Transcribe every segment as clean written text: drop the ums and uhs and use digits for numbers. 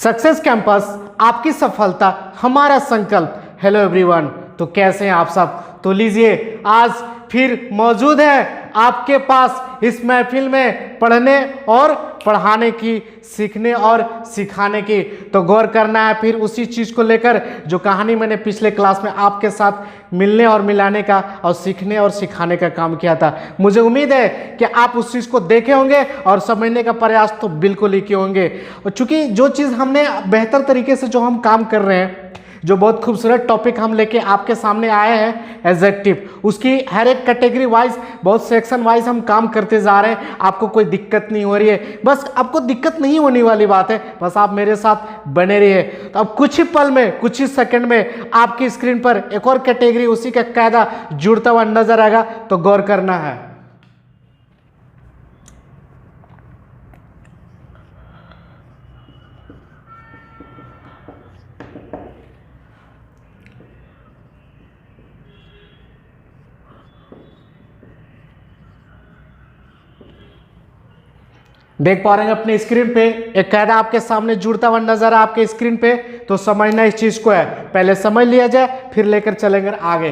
Success campus, आपकी सफलता हमारा संकल्प। हेलो एवरीवन, तो कैसे हैं आप सब। तो लीजिए आज फिर मौजूद है आपके पास इस महफिल में पढ़ने और पढ़ाने की, सीखने और सिखाने की। तो गौर करना है फिर उसी चीज़ को लेकर जो कहानी मैंने पिछले क्लास में आपके साथ मिलने और मिलाने का और सीखने और सिखाने का काम किया था। मुझे उम्मीद है कि आप उस चीज़ को देखे होंगे और समझने का प्रयास तो बिल्कुल ही किए होंगे। और चूंकि जो चीज़ हमने बेहतर तरीके से जो हम काम कर रहे हैं, जो बहुत खूबसूरत टॉपिक हम लेके आपके सामने आए हैं एडजेक्टिव, उसकी हर एक कैटेगरी वाइज, बहुत सेक्शन वाइज हम काम करते जा रहे हैं। आपको कोई दिक्कत नहीं हो रही है, बस आपको दिक्कत नहीं होने वाली बात है, बस आप मेरे साथ बने रहिए। तो अब कुछ ही पल में, कुछ ही सेकंड में आपकी स्क्रीन पर एक और कैटेगरी उसी का कायदा जुड़ता हुआ नजर आएगा। तो गौर करना है। देख पा रहे हैं अपने स्क्रीन पे एक कायदा आपके सामने जुड़ता हुआ नजर है आपके स्क्रीन पे। तो समझना इस चीज को है, पहले समझ लिया जाए फिर लेकर चलेंगे आगे।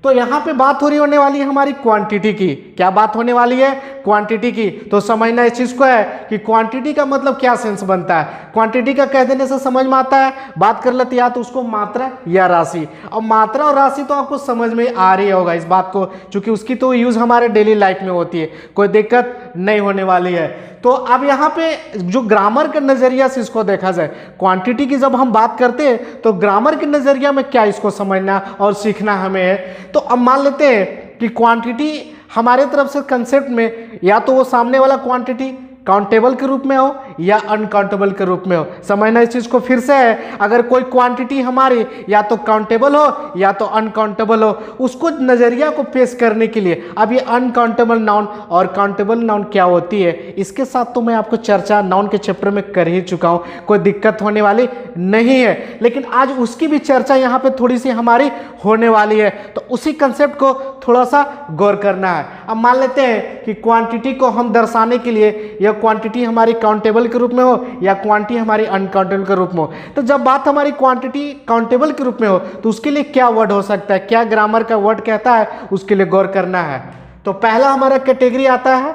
तो यहाँ पे बात होने वाली है हमारी क्वांटिटी की। क्या बात होने वाली है? क्वांटिटी की। तो समझना इस चीज को है कि क्वांटिटी का मतलब क्या सेंस बनता है। क्वांटिटी का कह देने से समझ में आता है, बात कर लेते या तो उसको मात्रा या राशि। अब मात्रा और राशि तो आपको समझ में आ रही होगा इस बात को, क्योंकि उसकी तो यूज हमारे डेली लाइफ में होती है, कोई दिक्कत नहीं होने वाली है। तो अब यहाँ पे जो ग्रामर के नजरिया से इसको देखा जाए, क्वांटिटी की जब हम बात करते हैं तो ग्रामर के नजरिया में क्या इसको समझना और सीखना हमें है। तो अब मान लेते हैं कि क्वांटिटी हमारे तरफ से कंसेप्ट में या तो वो सामने वाला क्वांटिटी काउंटेबल के रूप में हो या अनकाउंटेबल के रूप में हो। समझना इस चीज को फिर से है, अगर कोई क्वांटिटी हमारी या तो काउंटेबल हो या तो अनकाउंटेबल हो, उसको नजरिया को पेश करने के लिए अब ये अनकाउंटेबल नाउन और काउंटेबल नाउन क्या होती है, इसके साथ तो मैं आपको चर्चा नाउन के चैप्टर में कर ही चुका हूं, कोई दिक्कत होने वाली नहीं है। लेकिन आज उसकी भी चर्चा यहाँ पे थोड़ी सी हमारी होने वाली है, तो उसी कंसेप्ट को थोड़ा सा गौर करना है। अब मान लेते हैं कि क्वांटिटी को हम दर्शाने के लिए या क्वांटिटी हमारी काउंटेबल के रूप में हो या क्वांटिटी हमारी अनकाउंटेबल के रूप में हो, तो जब बात हमारी क्वांटिटी काउंटेबल के रूप में हो तो उसके लिए क्या वर्ड हो सकता है, क्या ग्रामर का वर्ड कहता है, उसके लिए गौर करना है। तो पहला हमारा कैटेगरी आता है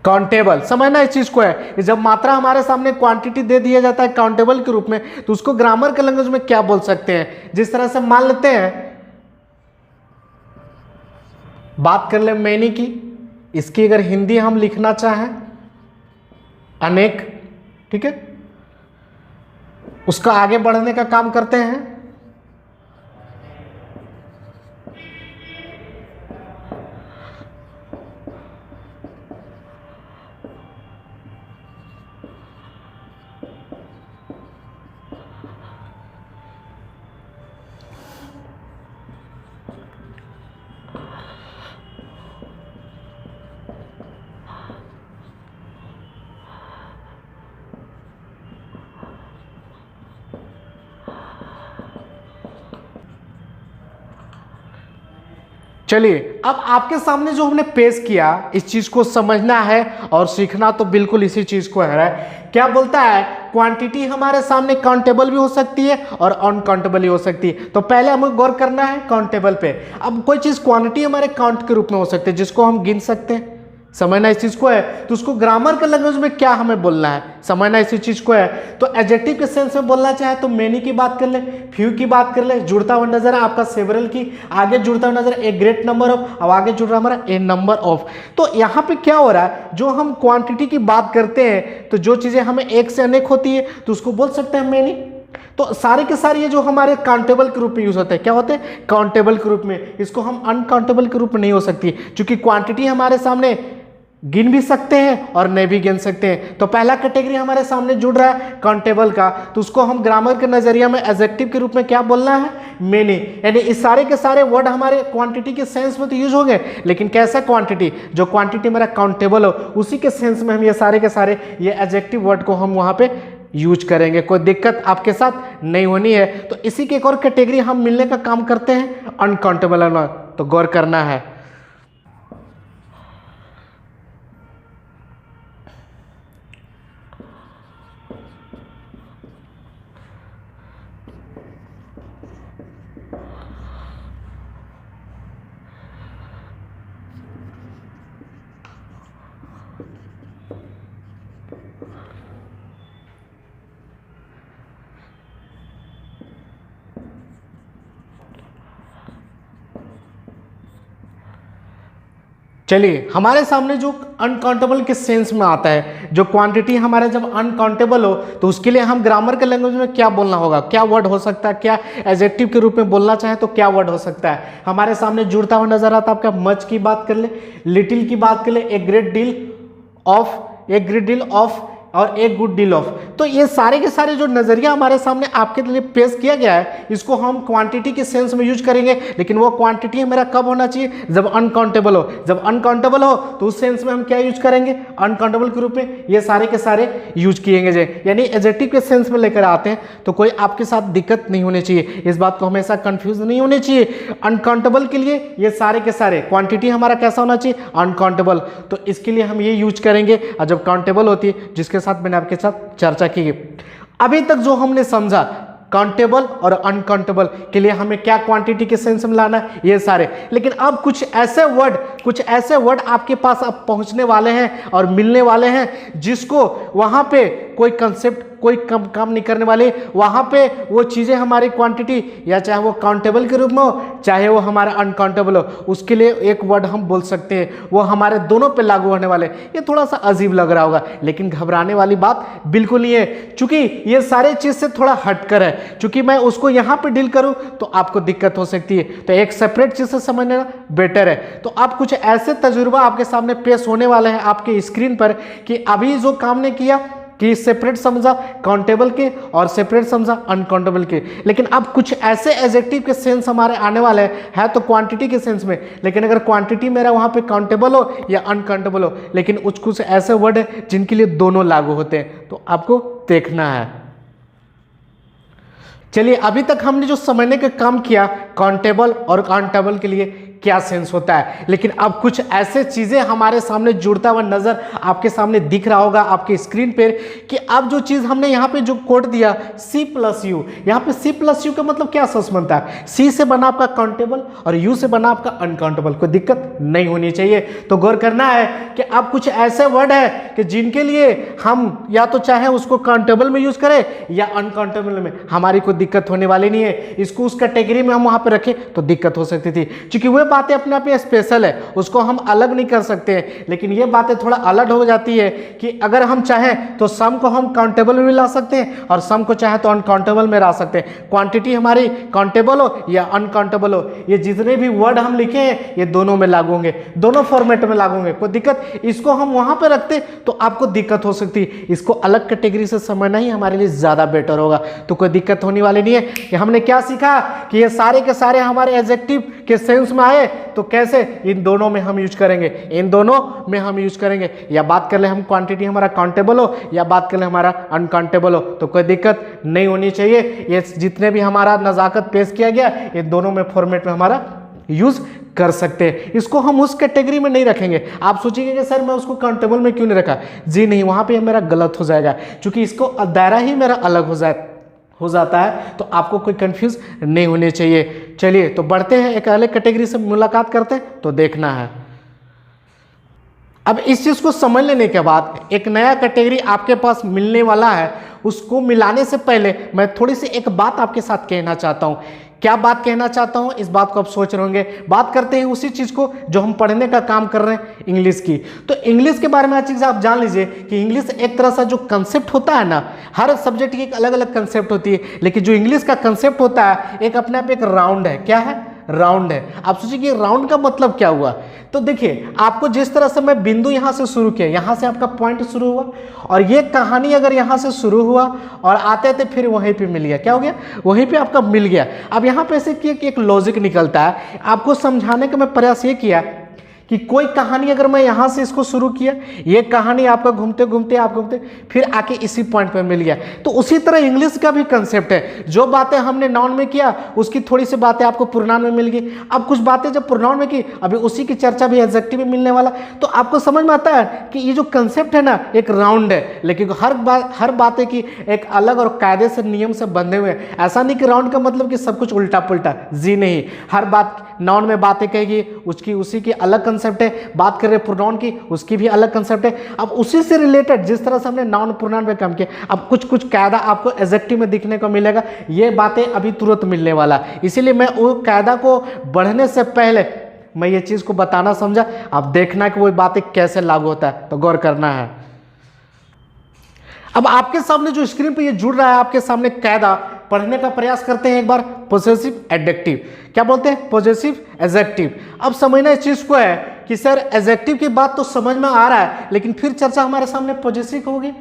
काउंटेबल। समझना इस चीज को है, जब मात्रा हमारे सामने क्वांटिटी दे दिया जाता है काउंटेबल के रूप में, तो उसको ग्रामर के लैंग्वेज में क्या बोल सकते हैं। जिस तरह से मान लेते हैं, बात कर ले मैनी की, इसकी अगर हिंदी हम लिखना चाहें अनेक, ठीक है, उसका आगे बढ़ने का काम करते हैं। चलिए, अब आपके सामने जो हमने पेश किया, इस चीज को समझना है और सीखना तो बिल्कुल इसी चीज को है। क्या बोलता है, क्वांटिटी हमारे सामने काउंटेबल भी हो सकती है और अनकाउंटेबल भी हो सकती है। तो पहले हमें गौर करना है काउंटेबल पे। अब कोई चीज क्वांटिटी हमारे काउंट के रूप में हो सकती है, जिसको हम गिन सकते हैं। समझना इस चीज को है, तो उसको ग्रामर के लैंग्वेज में क्या हमें बोलना है, समझना इसी चीज को है। तो एडजेक्टिव के सेंस में बोलना चाहे तो मेनी की बात कर ले, फ्यू की बात कर ले, जुड़ता हुआ नजर है आपका सेवरल की, आगे जुड़ता हुआ नजर ए ग्रेट नंबर ऑफ, अब आगे जुड़ रहा हमारा ए नंबर ऑफ। तो यहाँ पे क्या हो रहा है, जो हम क्वांटिटी की बात करते हैं तो जो चीजें हमें एक से अनेक होती है तो उसको बोल सकते हैं मेनी। तो सारे के सारे ये जो हमारे काउंटेबल के रूप में यूज होते हैं, क्या होते हैं, काउंटेबल के रूप में। इसको हम अनकाउंटेबल के रूप में नहीं हो सकती, क्योंकि क्वांटिटी हमारे सामने गिन भी सकते हैं और नहीं भी गिन सकते हैं। तो पहला कैटेगरी हमारे सामने जुड़ रहा है काउंटेबल का, तो उसको हम ग्रामर के नजरिया में एडजेक्टिव के रूप में क्या बोलना है, मेनी। यानी इस सारे के सारे वर्ड हमारे क्वांटिटी के सेंस में तो यूज हो गए, लेकिन कैसा क्वांटिटी, जो क्वांटिटी हमारा काउंटेबल हो उसी के सेंस में हम ये सारे के सारे ये एडजेक्टिव वर्ड को हम वहां पे यूज करेंगे। कोई दिक्कत आपके साथ नहीं होनी है। तो इसी की एक और कैटेगरी हम मिलने का काम करते हैं, अनकाउंटेबल। तो गौर करना है। चलिए, हमारे सामने जो अनकाउंटेबल के सेंस में आता है, जो क्वांटिटी हमारा जब अनकाउंटेबल हो तो उसके लिए हम ग्रामर के लैंग्वेज में क्या बोलना होगा, क्या वर्ड हो सकता है, क्या एडजेक्टिव के रूप में बोलना चाहे तो क्या वर्ड हो सकता है। हमारे सामने जुड़ता हुआ नजर आता है आपका मच की बात कर ले, लिटिल की बात कर ले, ए ग्रेट डील ऑफ और एक गुड डील ऑफ। तो ये सारे के सारे जो नजरिया हमारे सामने आपके लिए पेश किया गया है, इसको हम क्वांटिटी के सेंस में यूज करेंगे। लेकिन वो क्वांटिटी मेरा कब होना चाहिए, जब अनकाउंटेबल हो। जब अनकाउंटेबल हो तो उस सेंस में हम क्या यूज करेंगे, अनकाउंटेबल के रूप में ये सारे के सारे यूज किए जाए, यानी एडजेक्टिव के सेंस में लेकर आते हैं तो कोई आपके साथ दिक्कत नहीं होनी चाहिए। इस बात को हमेशा कंफ्यूज नहीं होनी चाहिए। अनकाउंटेबल के लिए ये सारे के सारे क्वांटिटी हमारा कैसा होना चाहिए, अनकाउंटेबल। तो इसके लिए हम ये यूज करेंगे। और जब काउंटेबल होती है, जिसके साथ मैंने आपके साथ चर्चा की, अभी तक जो हमने समझा काउंटेबल और अनकाउंटेबल के लिए हमें क्या क्वांटिटी के सेंस में लाना है, ये सारे। लेकिन अब कुछ ऐसे वर्ड आपके पास अब पहुंचने वाले हैं और मिलने वाले हैं जिसको वहां पे कोई कंसेप्ट, कोई काम नहीं करने वाले। वहां पे वो चीजें हमारी क्वांटिटी, या चाहे वो काउंटेबल के रूप में हो, चाहे वो हमारा अनकाउंटेबल हो, उसके लिए एक वर्ड हम बोल सकते हैं, वो हमारे दोनों पे लागू होने वाले। ये थोड़ा सा अजीब लग रहा होगा, लेकिन घबराने वाली बात बिल्कुल नहीं है, क्योंकि ये सारे चीज से थोड़ा हटकर है। क्योंकि मैं उसको यहां पे डील करूं तो आपको दिक्कत हो सकती है, तो एक सेपरेट चीज से समझना बेटर है। तो आप कुछ ऐसे तजुर्बा आपके सामने पेश होने वाले हैं आपके स्क्रीन पर कि अभी जो काम ने किया कि सेपरेट समझा काउंटेबल के और सेपरेट समझा अनकाउंटेबल के, लेकिन अब कुछ ऐसे एडजेक्टिव के सेंस हमारे आने वाले हैं तो क्वांटिटी के सेंस में। लेकिन अगर क्वांटिटी मेरा वहां पे काउंटेबल हो या अनकाउंटेबल हो, लेकिन कुछ ऐसे वर्ड है जिनके लिए दोनों लागू होते हैं, तो आपको देखना है। चलिए, अभी तक हमने जो समझने का काम किया काउंटेबल और काउंटेबल के लिए क्या सेंस होता है, लेकिन अब कुछ ऐसे चीजें हमारे सामने जुड़ता हुआ नजर आपके सामने दिख रहा होगा आपके स्क्रीन पर कि अब जो चीज हमने यहाँ पे जो कोड दिया C+U, यहाँ पे C+U का मतलब क्या सोच बनता है, C से बना आपका काउंटेबल और U से बना आपका अनकाउंटेबल। कोई दिक्कत नहीं होनी चाहिए। तो गौर करना है कि अब कुछ ऐसे वर्ड है कि जिनके लिए हम या तो चाहे उसको काउंटेबल में यूज करें या अनकाउंटेबल में, हमारी कोई दिक्कत होने वाली नहीं है। इसको उस कैटेगरी में हम वहां पर रखें तो दिक्कत हो सकती थी, क्योंकि वह बातें अपने आप स्पेशल है, उसको हम अलग नहीं कर सकते हैं। लेकिन ये बातें थोड़ा अलग हो जाती है कि अगर हम चाहें तो सम को हम काउंटेबल में ला सकते हैं और सम को चाहे तो अनकाउंटेबल में ला सकते हैं। क्वांटिटी हमारी काउंटेबल हो या अनकाउंटेबल हो, ये जितने भी वर्ड हम लिखे हैं ये दोनों में लागू होंगे, दोनों फॉर्मेट में लागू होंगे। कोई दिक्कत, इसको हम वहां पर रखते तो आपको दिक्कत हो सकती है। इसको अलग कैटेगरी से समझना ही हमारे लिए ज्यादा बेटर होगा, तो कोई दिक्कत होने वाली नहीं है। कि हमने क्या सीखा कि ये सारे के सारे हमारे एडजेक्टिव के सेंस में आए तो कैसे इन दोनों में हम यूज करेंगे, इन दोनों में हम यूज करेंगे। या बात कर ले हम क्वांटिटी हमारा काउंटेबल हो या बात कर ले हमारा अनकाउंटेबल हो, तो कोई दिक्कत नहीं होनी चाहिए। ये जितने भी हमारा नजाकत पेश किया गया ये दोनों में फॉर्मेट में हमारा यूज कर सकते हैं। इसको हम उस कैटेगरी में नहीं रखेंगे। आप सोचेंगे कि सर मैं उसको काउंटेबल में क्यों नहीं रखा, जी नहीं, वहां पे मेरा गलत हो जाएगा, क्योंकि इसको दायरा ही मेरा अलग हो जाता है, तो आपको कोई कंफ्यूज नहीं होने चाहिए। चलिए, तो बढ़ते हैं, एक अलग कैटेगरी से मुलाकात करते हैं, तो देखना है। अब इस चीज को समझ लेने के बाद एक नया कैटेगरी आपके पास मिलने वाला है, उसको मिलाने से पहले मैं थोड़ी सी एक बात आपके साथ कहना चाहता हूं। क्या बात कहना चाहता हूं, इस बात को आप सोच रहे होंगे। बात करते हैं उसी चीज को जो हम पढ़ने का काम कर रहे हैं, इंग्लिश की। तो इंग्लिश के बारे में आज चीज आप जान लीजिए कि इंग्लिश एक तरह सा जो कंसेप्ट होता है ना, हर सब्जेक्ट की एक अलग अलग कंसेप्ट होती है, लेकिन जो इंग्लिश का कंसेप्ट होता है एक अपने आप एक राउंड है। क्या है? राउंड है। आप सोचिए कि राउंड का मतलब क्या हुआ। तो देखिए, आपको जिस तरह से मैं बिंदु यहां से शुरू किया, यहां से आपका पॉइंट शुरू हुआ, और ये कहानी अगर यहां से शुरू हुआ और आते थे फिर वहीं पे मिल गया, क्या हो गया, वहीं पे आपका मिल गया। अब यहां पे ऐसे किया कि एक लॉजिक निकलता है। आपको समझाने का मैं प्रयास ये किया कि कोई कहानी अगर मैं यहां से इसको शुरू किया, ये कहानी आपका घूमते घूमते आप घूमते फिर आके इसी पॉइंट पे मिल गया। तो उसी तरह इंग्लिश का भी कंसेप्ट है। जो बातें हमने नाउन में किया उसकी थोड़ी सी बातें आपको प्रोनाउन में मिल गई। अब कुछ बातें जब प्रोनाउन में की, अभी उसी की चर्चा भी एडजेक्टिव में मिलने वाला। तो आपको समझ में आता है कि ये जो कंसेप्ट है ना, एक राउंड है, लेकिन हर बातें की एक अलग और कायदे से नियम से बंधे हुए हैं। ऐसा नहीं कि राउंड का मतलब कि सब कुछ उल्टा पुल्टा, जी नहीं। हर बात नाउन में बातें कहेगी, उसकी उसी की अलग कंसेप्ट है। बात कर रहे प्रोनाउन की, उसकी भी अलग कंसेप्ट है। अब उसी से रिलेटेड जिस तरह से हमने नाउन प्रोनाउन पे काम किया, अब कुछ कायदा आपको एडजेक्टिव में दिखने को मिलेगा। ये बातें अभी तुरंत मिलने वाला, इसीलिए मैं वो कायदा को बढ़ने से पहले मैं ये चीज़ को बताना समझा, अब देखना कि वो बातें कैसे लागू होता है, तो गौर करना है। अब आपके सामने जो स्क्रीन पे ये जुड़ रहा है, आपके सामने कायदा पढ़ने का प्रयास करते हैं एक बार। पॉसेसिव एडजेक्टिव, क्या बोलते हैं? Possessive adjective. अब समझना इस चीज को है कि सर एडजेक्टिव की बात तो समझ में आ रहा है, लेकिन फिर चर्चा हमारे सामने पॉसेसिव होगी।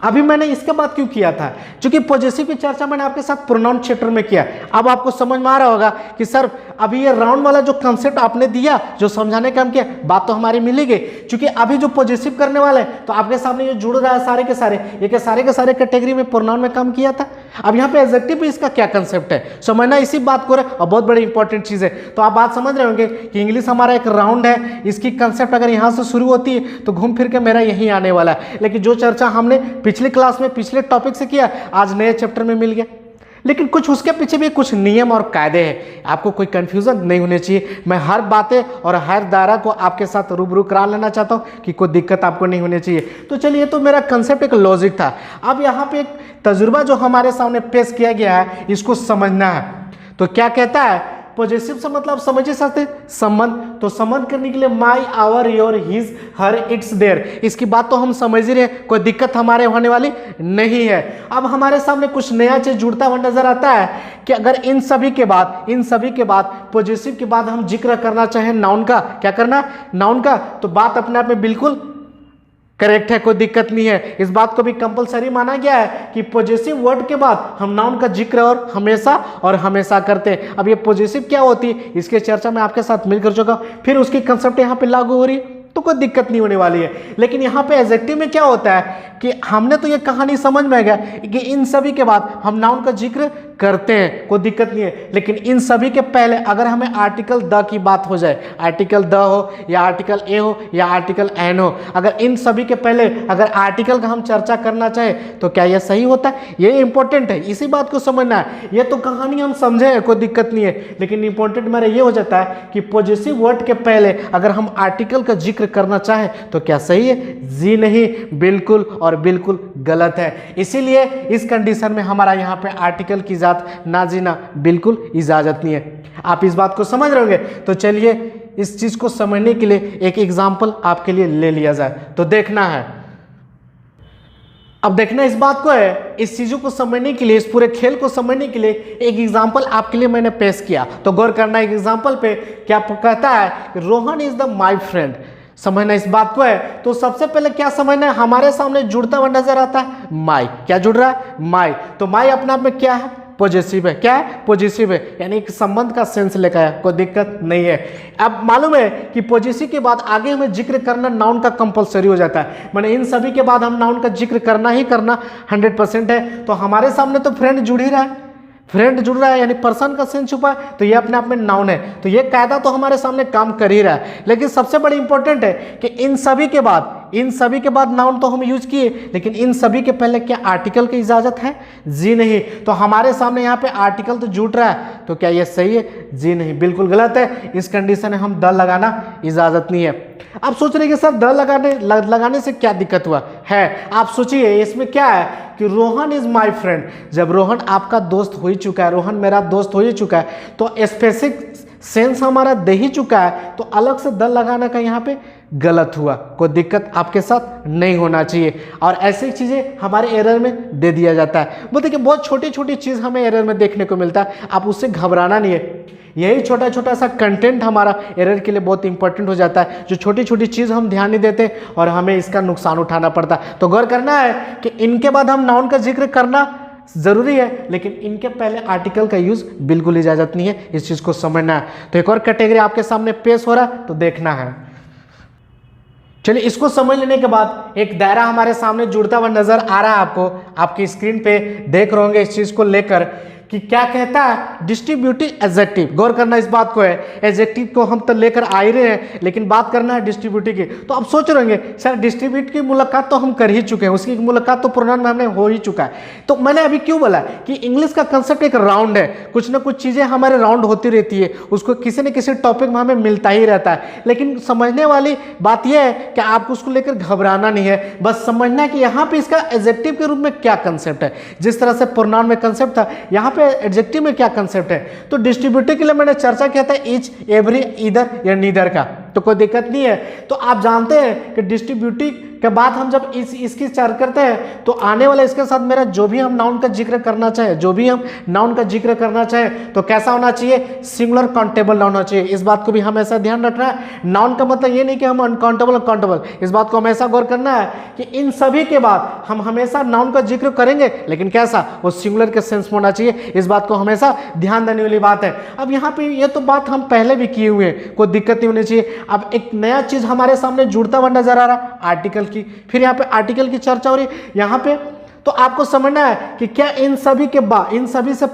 अभी मैंने इसके बात क्यों किया था? क्योंकि पॉसेसिव की चर्चा मैंने आपके साथ प्रोनाउन चैप्टर में किया। अब आपको समझ में आ रहा होगा कि सर अभी ये राउंड वाला जो कंसेप्ट आपने दिया, जो समझाने का हम किया, बात तो हमारी मिली गई। क्योंकि अभी जो पॉसेसिव करने वाले हैं, तो आपके सामने ये जुड़ रहा है सारे के सारे, ये के सारे कैटेगरी में प्रोनाउन में काम किया था। अब यहाँ पे एडजेक्टिव भी इसका क्या कंसेप्ट है समझना, इसी बात को और बहुत बड़ी इंपॉर्टेंट चीज है। तो आप बात समझ रहे होंगे कि इंग्लिश हमारा एक राउंड है, इसकी कंसेप्ट अगर यहाँ से शुरू होती है तो घूम फिर के मेरा यही आने वाला है। लेकिन जो चर्चा हमने पिछली क्लास में पिछले टॉपिक से किया, आज नए चैप्टर में मिल गया। लेकिन कुछ उसके पीछे भी कुछ नियम और कायदे हैं, आपको कोई कंफ्यूजन नहीं होनी चाहिए। मैं हर बातें और हर दायरा को आपके साथ रूबरू करा लेना चाहता हूं कि कोई दिक्कत आपको नहीं होनी चाहिए। तो चलिए, तो मेरा कंसेप्ट एक लॉजिक था। अब यहाँ पे एक तजुर्बा जो हमारे सामने पेश किया गया है, इसको समझना है। तो क्या कहता है? पॉसेसिव से मतलब समझिए सकते संबंध, तो संबंध करने के लिए my, our, your, his, her, its, there, इसकी बात तो हम समझ ही रहे हैं, कोई दिक्कत हमारे होने वाली नहीं है। अब हमारे सामने कुछ नया चीज जुड़ता हुआ नजर आता है कि अगर इन सभी के बाद पॉसेसिव के बाद हम जिक्र करना चाहें नाउन का, क्या करना? नाउन का, तो बात अपने आप में बिल्कुल करेक्ट है, कोई दिक्कत नहीं है। इस बात को भी कंपलसरी माना गया है कि पॉसेसिव वर्ड के बाद हम नाउन का जिक्र और हमेशा करते हैं। अब ये पॉसेसिव क्या होती है, इसकी चर्चा मैं आपके साथ मिलकर चुका, फिर उसकी कंसेप्ट यहाँ पे लागू हो रही है, तो कोई दिक्कत नहीं होने वाली है। लेकिन यहाँ पे एडजेक्टिव में क्या होता है कि हमने तो ये कहानी समझ में आ गया कि इन सभी के बाद हम नाउन का जिक्र करते हैं, कोई दिक्कत नहीं है। लेकिन इन सभी के पहले अगर हमें आर्टिकल द की बात हो जाए, आर्टिकल द हो या आर्टिकल ए हो या आर्टिकल एन हो, अगर इन सभी के पहले अगर आर्टिकल का हम चर्चा करना चाहें तो क्या यह सही होता है? ये इंपॉर्टेंट है, इसी बात को समझना है। ये तो कहानी हम समझे हैं, कोई दिक्कत नहीं है, लेकिन इंपॉर्टेंट मेरा ये हो जाता है कि पॉसेसिव वर्ड के पहले अगर हम आर्टिकल का जिक्र करना चाहें तो क्या सही है? जी नहीं, बिल्कुल और बिल्कुल गलत है। इसीलिए इस कंडीशन में हमारा यहाँ पे आर्टिकल की ना जीना बिल्कुल इजाजत नहीं है। आप इस बात को समझ रहे होंगे। तो चलिए इस चीज को समझने के लिए एक एग्जांपल आपके लिए ले लिया जाए, तो देखना है। अब देखना इस बात को है, इस चीजों को समझने के लिए, इस पूरे खेल को समझने के लिए एक एग्जांपल आपके लिए मैंने पेश किया, तो गौर करना एक एग्जांपल पे। क्या कहता है? Rohan is the my friend. समझना इस बात को है। तो सबसे पहले क्या समझना है, हमारे सामने जुड़ता हुआ नजर आता है माई। क्या जुड़ रहा है? माई। तो माई अपने आप में क्या है? पॉसेसिव है। क्या है? पॉसेसिव है, यानी एक संबंध का सेंस लेकर आया, कोई दिक्कत नहीं है। अब मालूम है कि पॉसेसिव के बाद आगे हमें जिक्र करना नाउन का कंपलसरी हो जाता है, माने इन सभी के बाद हम नाउन का जिक्र करना ही करना 100% है। तो हमारे सामने तो फ्रेंड जुड़ ही रहा है, फ्रेंड जुड़ रहा है, यानी पर्सन का सेंस छुपा है, तो ये अपने आप में नाउन है। तो ये कायदा तो हमारे सामने काम कर ही रहा है। लेकिन सबसे बड़ी इंपॉर्टेंट है कि इन सभी के बाद नाउन तो हम यूज किए, लेकिन इन सभी के पहले क्या आर्टिकल की इजाजत है? जी नहीं। तो हमारे सामने यहाँ पे आर्टिकल तो जुड़ रहा है, तो क्या ये सही है? जी नहीं, बिल्कुल गलत है। इस कंडीशन में हम द लगाना इजाजत नहीं है। आप सोच रहे कि सर द लगाने से क्या दिक्कत हुआ है? आप सोचिए, इसमें क्या है कि रोहन इज माई फ्रेंड। जब रोहन आपका दोस्त हो ही चुका है, रोहन मेरा दोस्त हो ही चुका है, तो स्पेसिफिक सेंस हमारा दे ही चुका है, तो अलग से द लगाने का यहाँ पे गलत हुआ, कोई दिक्कत आपके साथ नहीं होना चाहिए। और ऐसी चीज़ें हमारे एरर में दे दिया जाता है। वो देखिए, बहुत छोटी छोटी चीज़ हमें एरर में देखने को मिलता है, आप उससे घबराना नहीं है। यही छोटा छोटा सा कंटेंट हमारा एरर के लिए बहुत इंपॉर्टेंट हो जाता है, जो छोटी छोटी चीज़ हम ध्यान नहीं देते और हमें इसका नुकसान उठाना पड़ता है। तो गौर करना है कि इनके बाद हम नाउन का जिक्र करना जरूरी है, लेकिन इनके पहले आर्टिकल का यूज बिल्कुल इजाजत नहीं है, इस चीज़ को समझना है। तो एक और कैटेगरी आपके सामने पेश हो रहा है, तो देखना है। चलिए, इसको समझ लेने के बाद एक दायरा हमारे सामने जुड़ता हुआ नजर आ रहा है, आपको आपकी स्क्रीन पे देख रहे होंगे इस चीज को लेकर कि क्या कहता है डिस्ट्रीब्यूटिव एडजेक्टिव। गौर करना इस बात को है, एडजेक्टिव को हम तो लेकर आ ही रहे हैं, लेकिन बात करना है डिस्ट्रीब्यूटिव की। तो आप सोच रहे होंगे सर डिस्ट्रीब्यूट की मुलाकात तो हम कर ही चुके हैं, उसकी मुलाकात तो प्रोनाउन में हमने हो ही चुका है। तो मैंने अभी क्यों बोला कि इंग्लिश का कंसेप्ट एक राउंड है, कुछ ना कुछ चीजें हमारे राउंड होती रहती है, उसको किसी न किसी टॉपिक में हमें मिलता ही रहता है। लेकिन समझने वाली बात यह है कि आपको उसको लेकर घबराना नहीं है, बस समझना है कि यहाँ पे इसका एडजेक्टिव के रूप में क्या कंसेप्ट है। जिस तरह से प्रोनाउन में कंसेप्ट था, यहाँ पे एडजेक्टिव में क्या कंसेप्ट है, तो डिस्ट्रीब्यूटिव के लिए मैंने चर्चा किया था ईच, एवरी, ईदर या नीदर का, तो कोई दिक्कत नहीं है। तो आप जानते हैं कि डिस्ट्रीब्यूटिव के बाद हम जब इसकी चर्चा करते हैं तो आने वाला इसके साथ मेरा जो भी हम नाउन का जिक्र करना चाहे, जो भी हम नाउन का जिक्र करना चाहे तो कैसा होना चाहिए, सिंगुलर काउंटेबल नाउन होना चाहिए। इस बात को भी हमेशा ध्यान रखना है। नाउन का मतलब ये नहीं कि हम अनकाउंटेबल काउंटेबल, इस बात को हमेशा गौर करना है कि इन सभी के बाद हम हमेशा नाउन का जिक्र करेंगे, लेकिन कैसा, वो सिंगुलर के सेंस में होना चाहिए। इस बात को हमेशा ध्यान देने वाली बात है। अब यहाँ पे ये तो बात हम पहले भी किए हुए हैं, कोई दिक्कत नहीं होनी चाहिए। अब एक नया चीज हमारे सामने जुड़ता हुआ नजर आ रहा है, आर्टिकल की। फिर यहाँ पे आर्टिकल की चर्चा हो रही है यहाँ पे, तो आपको समझना है कि क्या इन सभी के बाद, इन सभी से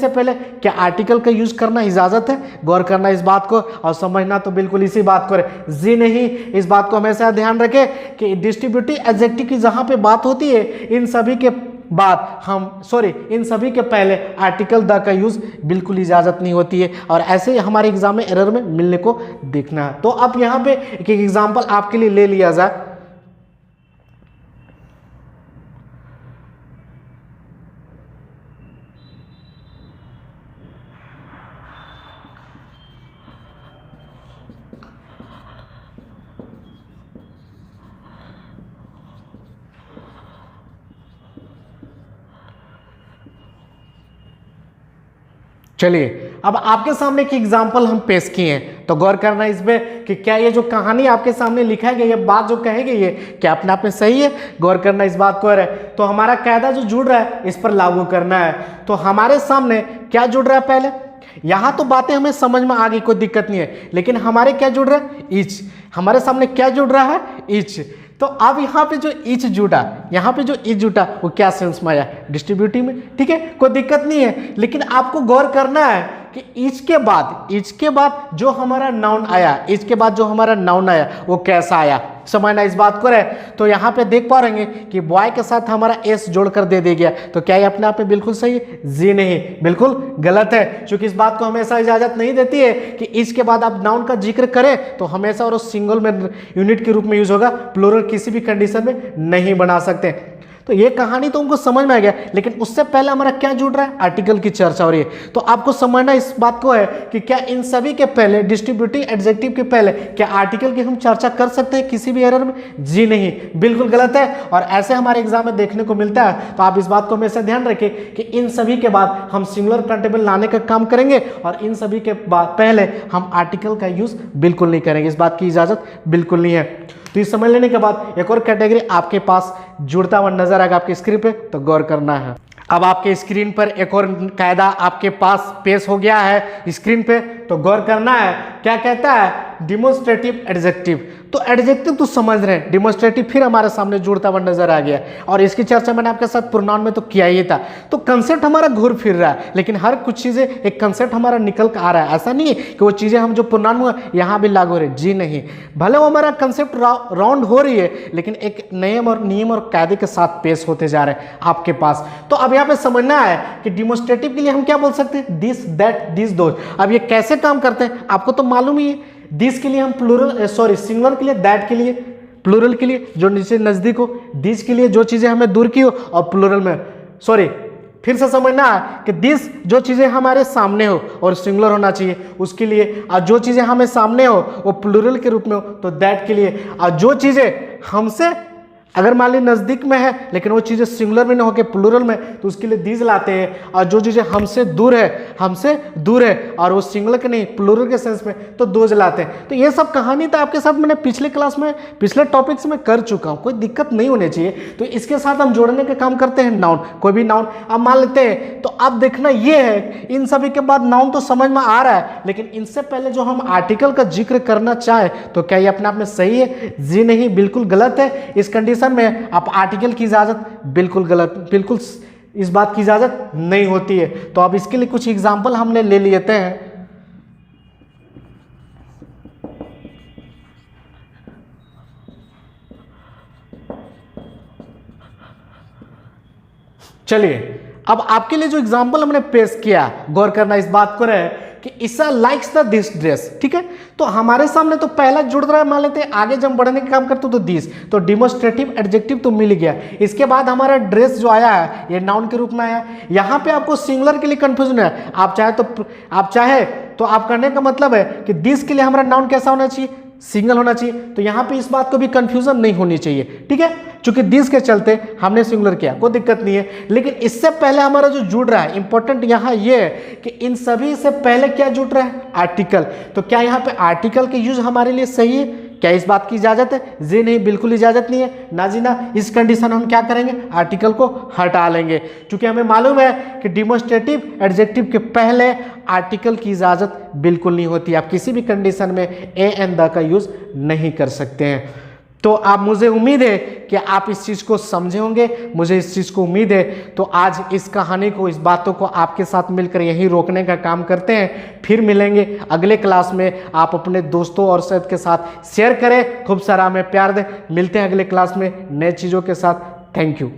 पहले क्या आर्टिकल का यूज करना इजाजत है। गौर करना इस बात को और समझना तो बिल्कुल इसी बात को है, जी नहीं। इस बात को हमेशा ध्यान रखें कि डिस्ट्रीब्यूटिव एडजेक्टिव की जहां पे बात होती है, इन सभी के इन सभी के पहले आर्टिकल द का यूज बिल्कुल इजाजत नहीं होती है, और ऐसे ही हमारे एग्जाम में एरर में मिलने को देखना है। तो अब यहाँ पे एक एग्जाम्पल आपके लिए ले लिया जाए। चलिए अब आपके सामने एक एग्जाम्पल हम पेश किए हैं, तो गौर करना इसमें कि क्या ये जो कहानी आपके सामने लिखा गया, ये बात जो कही गई है क्या अपने आप में सही है। गौर करना इस बात को है। तो हमारा कायदा जो जुड़ रहा है इस पर लागू करना है। तो हमारे सामने क्या जुड़ रहा है, पहले यहाँ तो बातें हमें समझ में आ गई, कोई दिक्कत नहीं है, लेकिन हमारे क्या जुड़ रहा है, ईच। हमारे सामने क्या जुड़ रहा है, ईच। तो अब यहाँ पे जो ईच जुटा, यहाँ पे जो ईच जुटा वो क्या सेंस में आया, डिस्ट्रीब्यूटिव में, ठीक है, कोई दिक्कत नहीं है। लेकिन आपको गौर करना है कि ईच के बाद जो हमारा नाउन आया, ईच के बाद जो हमारा नाउन आया वो कैसा आया, समझना इस बात को रहे। तो यहाँ पे देख पा रहे कि बॉय के साथ हमारा एस जोड़कर दे दिया, तो क्या ये अपने आप में बिल्कुल सही है, जी नहीं, बिल्कुल गलत है। क्योंकि इस बात को हमेशा इजाजत नहीं देती है कि ईच के बाद आप नाउन का जिक्र करें तो हमेशा और सिंगल में यूनिट के रूप में यूज होगा, प्लूरल किसी भी कंडीशन में नहीं बना सकते। तो ये कहानी तो उनको समझ में आ गया, लेकिन उससे पहले हमारा क्या जुड़ रहा है, आर्टिकल की चर्चा हो रही है। तो आपको समझना इस बात को है कि क्या इन सभी के पहले, डिस्ट्रीब्यूटिव एडजेक्टिव के पहले क्या आर्टिकल की हम चर्चा कर सकते हैं किसी भी एरर में, जी नहीं, बिल्कुल गलत है। और ऐसे हमारे एग्जाम में देखने को मिलता है। तो आप इस बात को हमेशा ध्यान रखें कि इन सभी के बाद हम सिंगुलर काउंटेबल लाने का काम करेंगे, और इन सभी के बाद पहले हम आर्टिकल का यूज बिल्कुल नहीं करेंगे, इस बात की इजाजत बिल्कुल नहीं है। तो ये समझ लेने के बाद एक और कैटेगरी आपके पास जुड़ता हुआ नजर आएगा आपके स्क्रीन पे, तो गौर करना है। अब आपके स्क्रीन पर एक और कायदा आपके पास पेश हो गया है स्क्रीन पे, तो गौर करना है। क्या कहता है, डिमोन्स्ट्रेटिव एडजेक्टिव। तो एडजेक्टिव तो समझ रहे हैं, डिमोन्स्ट्रेटिव फिर हमारे सामने जुड़ता हुआ नजर आ गया, और इसकी चर्चा मैंने आपके साथ प्रोनाउन में तो किया ही था। तो कंसेप्ट हमारा घूर फिर रहा है, लेकिन हर कुछ चीजें एक कंसेप्ट हमारा निकल कर आ रहा है। ऐसा नहीं है कि वो चीजें हम जो प्रोनाउन हुआ यहाँ भी लागू हो रही, जी नहीं। भले वो हमारा कंसेप्ट राउंड हो रही है, लेकिन एक नियम और कायदे के साथ पेश होते जा रहे हैं आपके पास। तो अब यहाँ पे समझना है कि डिमोन्स्ट्रेटिव के लिए हम क्या बोल सकते हैं, दिस, दैट, दिस, दोज। अब ये कैसे काम करते हैं आपको तो मालूम ही है। दिस के लिए हम सिंगुलर के लिए, दैट के लिए, प्लूरल के लिए जो नीचे नजदीक हो, दिस के लिए जो चीजें हमें दूर की हो, और प्लूरल में फिर से समझना है कि दिस जो चीजें हमारे सामने हो और सिंगुलर होना चाहिए उसके लिए, और जो चीजें हमें सामने हो वो प्लूरल के रूप में हो तो दैट के लिए, और जो चीजें हमसे अगर मान ली नजदीक में है लेकिन वो चीजें सिंगुलर में ना होकर प्लूरल में, तो उसके लिए दीज लाते हैं। और जो चीजें हमसे दूर है और वो सिंगुलर के नहीं प्लूरल के सेंस में, तो दोज लाते हैं। तो ये सब कहानी तो आपके साथ मैंने पिछले क्लास में, पिछले टॉपिक्स में कर चुका हूँ, कोई दिक्कत नहीं होनी चाहिए। तो इसके साथ हम जोड़ने का काम करते हैं नाउन, कोई भी नाउन अब मान लेते हैं। तो अब देखना ये है, इन सभी के बाद नाउन तो समझ में आ रहा है, लेकिन इनसे पहले जो हम आर्टिकल का जिक्र करना चाहे तो क्या ये अपने आप में सही है, जी नहीं, बिल्कुल गलत है। इस कंडीशन में आप आर्टिकल की इजाजत बिल्कुल गलत, बिल्कुल इस बात की इजाजत नहीं होती है। तो अब इसके लिए कुछ एग्जांपल हमने ले लेते हैं। चलिए अब आपके लिए जो एग्जांपल हमने पेश किया, गौर करना इस बात को रहे कि ईसा लाइक्स द दिस ड्रेस, ठीक है। तो हमारे सामने तो पहला जुड़ रहा है, मान लेते हैं आगे जब बढ़ने का काम करते तो दिस, तो डिमोस्ट्रेटिव एडजेक्टिव तो मिल गया। इसके बाद हमारा ड्रेस जो आया है ये नाउन के रूप में आया। यहाँ पे आपको सिंगुलर के लिए कंफ्यूजन है, आप चाहे तो आप करने का मतलब है कि दिस के लिए हमारा नाउन कैसा होना चाहिए, सिंगल होना चाहिए। तो यहाँ पे इस बात को भी कंफ्यूजन नहीं होनी चाहिए, ठीक है। चूंकि दिस के चलते हमने सिंगुलर किया, कोई दिक्कत नहीं है। लेकिन इससे पहले हमारा जो जुड़ रहा है, इंपॉर्टेंट यहाँ ये है कि इन सभी से पहले क्या जुड़ रहा है, आर्टिकल। तो क्या यहाँ पे आर्टिकल के यूज हमारे लिए सही है? क्या इस बात की इजाजत है? जी नहीं, बिल्कुल इजाजत नहीं है ना जी ना। इस कंडीशन हम क्या करेंगे, आर्टिकल को हटा लेंगे, क्योंकि हमें मालूम है कि डिमोस्ट्रेटिव एडजेक्टिव के पहले आर्टिकल की इजाजत बिल्कुल नहीं होती। आप किसी भी कंडीशन में ए एंड द का यूज नहीं कर सकते हैं। तो आप, मुझे उम्मीद है कि आप इस चीज़ को समझे होंगे, मुझे इस चीज़ को उम्मीद है। तो आज इस कहानी को, इस बातों को आपके साथ मिलकर यहीं रोकने का काम करते हैं। फिर मिलेंगे अगले क्लास में। आप अपने दोस्तों और साथ के साथ शेयर करें, खूब सारा हमें प्यार दें। मिलते हैं अगले क्लास में नए चीज़ों के साथ। Thank you.